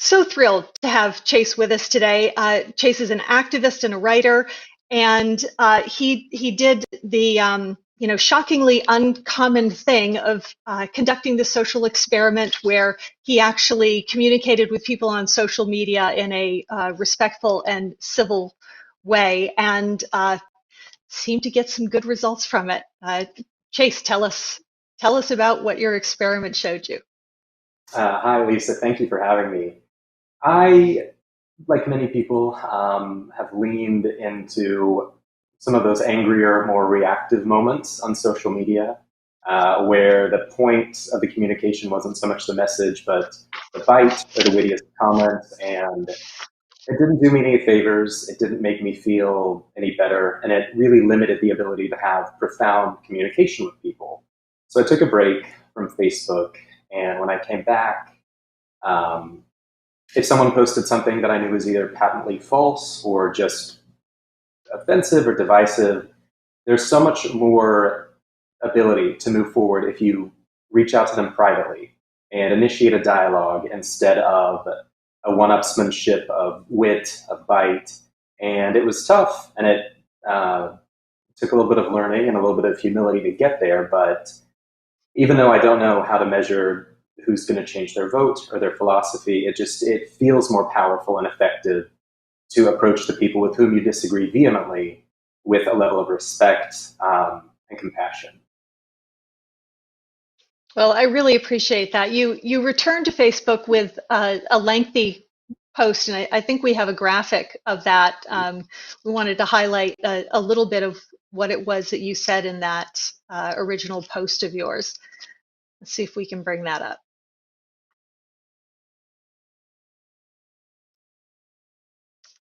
So thrilled to have Chase with us today. Chase is an activist and a writer, and he did the shockingly uncommon thing of conducting the social experiment where he actually communicated with people on social media in a respectful and civil way, and seemed to get some good results from it. Chase, tell us about what your experiment showed you. Hi, Lisa. Thank you for having me. I, like many people, have leaned into some of those angrier, more reactive moments on social media, where the point of the communication wasn't so much the message, but the bite or the wittiest comment. And it didn't do me any favors. It didn't make me feel any better. And it really limited the ability to have profound communication with people. So I took a break from Facebook. And when I came back, um, if someone posted something that I knew was either patently false or just offensive or divisive, there's so much more ability to move forward if you reach out to them privately and initiate a dialogue instead of a one-upsmanship of wit, of bite. And it was tough, and it took a little bit of learning and a little bit of humility to get there. But even though I don't know how to measure who's going to change their vote or their philosophy, it feels more powerful and effective to approach the people with whom you disagree vehemently with a level of respect and compassion. Well, I really appreciate that. You returned to Facebook with a lengthy post, and I think we have a graphic of that. We wanted to highlight a little bit of what it was that you said in that original post of yours. Let's see if we can bring that up.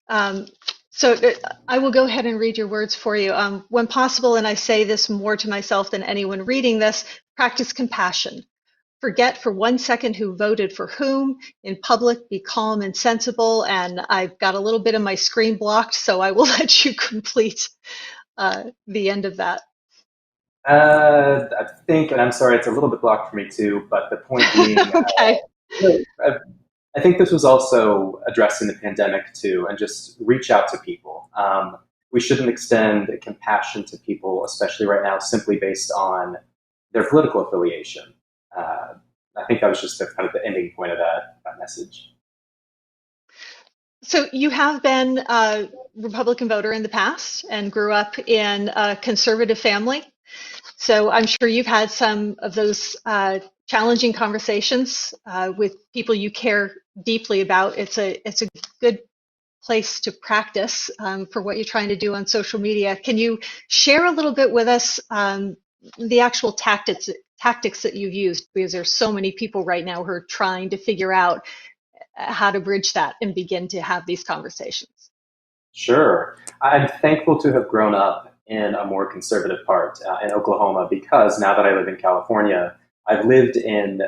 Um, so I will go ahead and read your words for you. When possible, and I say this more to myself than anyone reading this, practice compassion. Forget for 1 second who voted for whom. In public, be calm and sensible. And I've got a little bit of my screen blocked, so I will let you complete the end of that. I think, and I'm sorry, it's a little bit blocked for me too, but the point being, Okay. no, I think this was also addressing the pandemic too, and just reach out to people. We shouldn't extend compassion to people, especially right now, simply based on their political affiliation. Uh, I think that was just the kind of the ending point of that message. So you have been a Republican voter in the past and grew up in a conservative family. So I'm sure you've had some of those challenging conversations with people you care deeply about. It's a good place to practice for what you're trying to do on social media. Can you share a little bit with us the actual tactics that you've used? Because there's so many people right now who are trying to figure out how to bridge that and begin to have these conversations. Sure. I'm thankful to have grown up in a more conservative part in Oklahoma because now that I live in California, I've lived in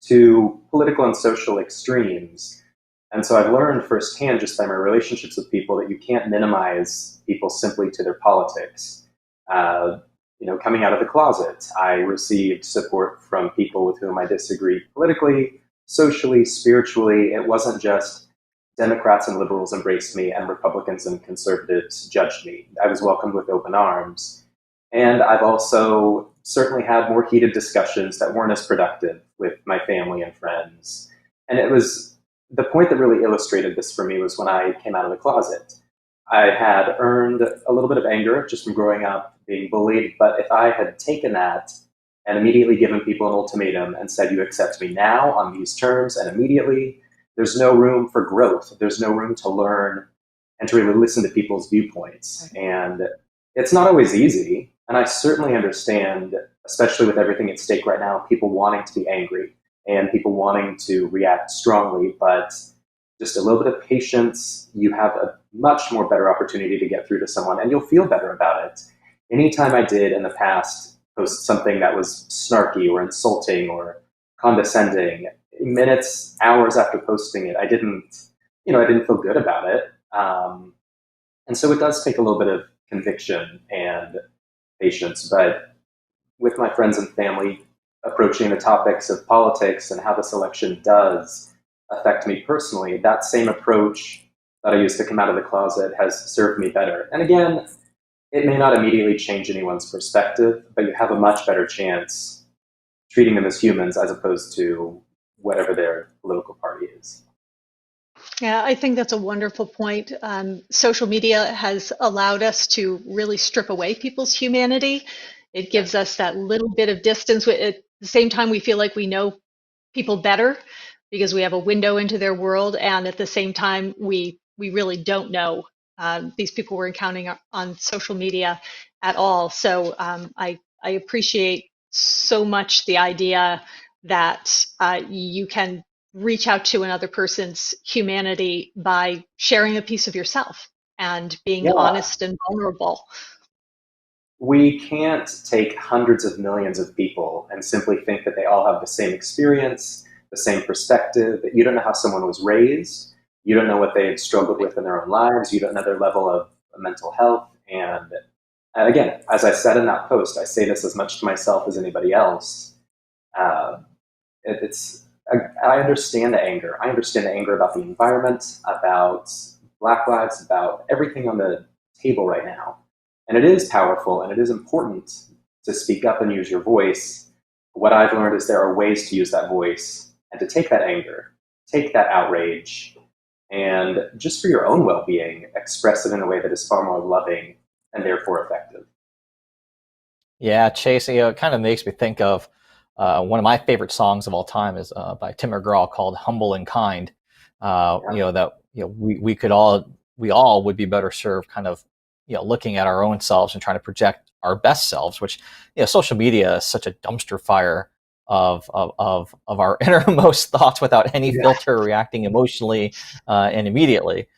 two political and social extremes. And so I've learned firsthand just by my relationships with people that you can't minimize people simply to their politics. Uh, Coming out of the closet, I received support from people with whom I disagreed politically, socially, spiritually. It wasn't just Democrats and liberals embraced me, and Republicans and conservatives judged me. I was welcomed with open arms. And I've also certainly had more heated discussions that weren't as productive with my family and friends. And it was the point that really illustrated this for me was when I came out of the closet. I had earned a little bit of anger just from growing up being bullied, but if I had taken that and immediately given people an ultimatum and said, you accept me now on these terms and immediately, there's no room for growth. There's no room to learn and to really listen to people's viewpoints. And it's not always easy. And I certainly understand, especially with everything at stake right now, people wanting to be angry and people wanting to react strongly. But just a little bit of patience, you have a much more better opportunity to get through to someone and you'll feel better about it. Anytime I did in the past post something that was snarky or insulting or condescending, minutes, hours after posting it, I didn't feel good about it. And so it does take a little bit of conviction and patience. But with my friends and family approaching the topics of politics and how this election does affect me personally, that same approach that I used to come out of the closet has served me better. And again, it may not immediately change anyone's perspective, but you have a much better chance treating them as humans as opposed to whatever their political party is. Yeah, I think that's a wonderful point. Social media has allowed us to really strip away people's humanity. It gives us that little bit of distance. At the same time, we feel like we know people better because we have a window into their world, and at the same time, we really don't know these people we're encountering on social media at all. So I appreciate so much the idea that you can reach out to another person's humanity by sharing a piece of yourself and being Yeah, honest and vulnerable. we can't take hundreds of millions of people and simply think that they all have the same experience, the same perspective. You don't know how someone was raised. You don't know what they've struggled with in their own lives. You don't know their level of mental health. And again, as I said in that post, I say this as much to myself as anybody else. Uh, it's I understand the anger. I understand the anger about the environment, about Black lives, about everything on the table right now. And it is powerful and it is important to speak up and use your voice. What I've learned is there are ways to use that voice and to take that anger, take that outrage, and just for your own well being, express it in a way that is far more loving and therefore effective. Yeah, Chase, it kind of makes me think of one of my favorite songs of all time is by Tim McGraw called "Humble and Kind." Yeah. That we all would be better served, kind of looking at our own selves and trying to project our best selves. Which social media is such a dumpster fire of our innermost thoughts without any Yeah. filter, reacting emotionally and immediately.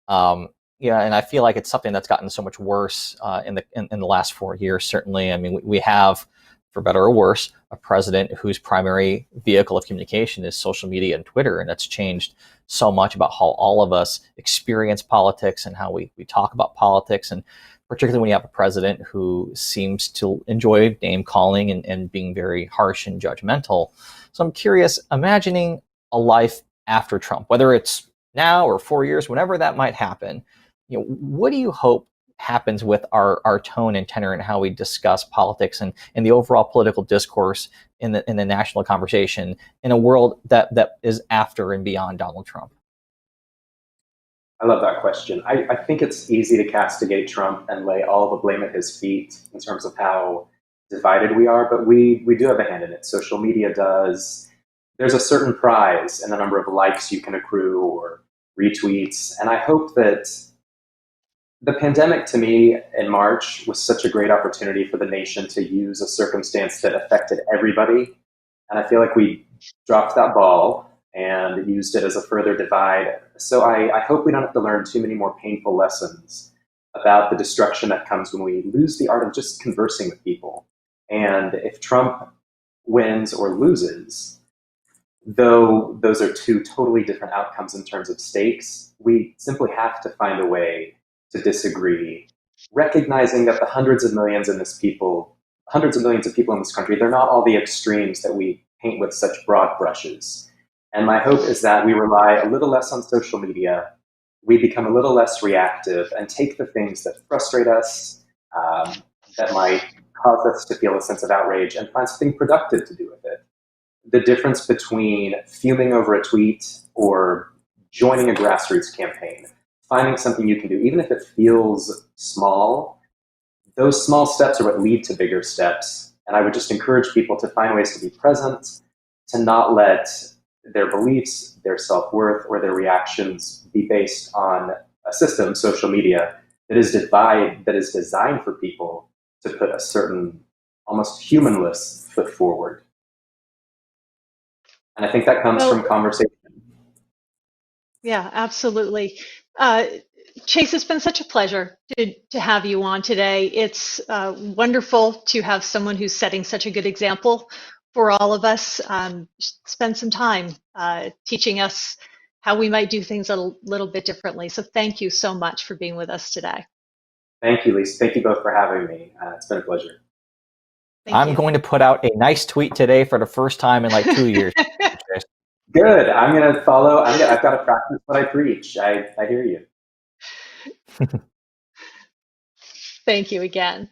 Um, yeah, and I feel like it's something that's gotten so much worse in the last 4 years. Certainly, I mean, we have, for better or worse, a president whose primary vehicle of communication is social media and Twitter, and that's changed so much about how all of us experience politics and how we talk about politics, and particularly when you have a president who seems to enjoy name calling and being very harsh and judgmental. So I'm curious, imagining a life after Trump, whether it's now or 4 years, whenever that might happen, what do you hope happens with our tone and tenor and how we discuss politics and the overall political discourse in the national conversation in a world that is after and beyond Donald Trump? I love that question. I think it's easy to castigate Trump and lay all the blame at his feet in terms of how divided we are, but we do have a hand in it. Social media does. There's a certain prize in the number of likes you can accrue or retweets. And I hope that the pandemic to me in March was such a great opportunity for the nation to use a circumstance that affected everybody. And I feel like we dropped that ball and used it as a further divide. So I hope we don't have to learn too many more painful lessons about the destruction that comes when we lose the art of just conversing with people. And if Trump wins or loses, though those are two totally different outcomes in terms of stakes, we simply have to find a way to disagree, recognizing that the hundreds of millions of people in this country, they're not all the extremes that we paint with such broad brushes. And my hope is that we rely a little less on social media, we become a little less reactive, and take the things that frustrate us, that might cause us to feel a sense of outrage, and find something productive to do with it. The difference between fuming over a tweet or joining a grassroots campaign, finding something you can do, even if it feels small, those small steps are what lead to bigger steps. And I would just encourage people to find ways to be present, to not let their beliefs, their self-worth, or their reactions be based on a system, social media, that is designed for people to put a certain almost humanless foot forward. And I think that comes from Well, conversation. yeah, absolutely. Uh, Chase, it's been such a pleasure to have you on today. It's wonderful to have someone who's setting such a good example for all of us. Spend some time teaching us how we might do things a little bit differently. So thank you so much for being with us today. Thank you, Lisa. Thank you both for having me. It's been a pleasure. Thank I'm you. going to put out a nice tweet today for the first time in like 2 years. Good. I'm going to follow. I've got to practice what I preach. I hear you. Thank you again.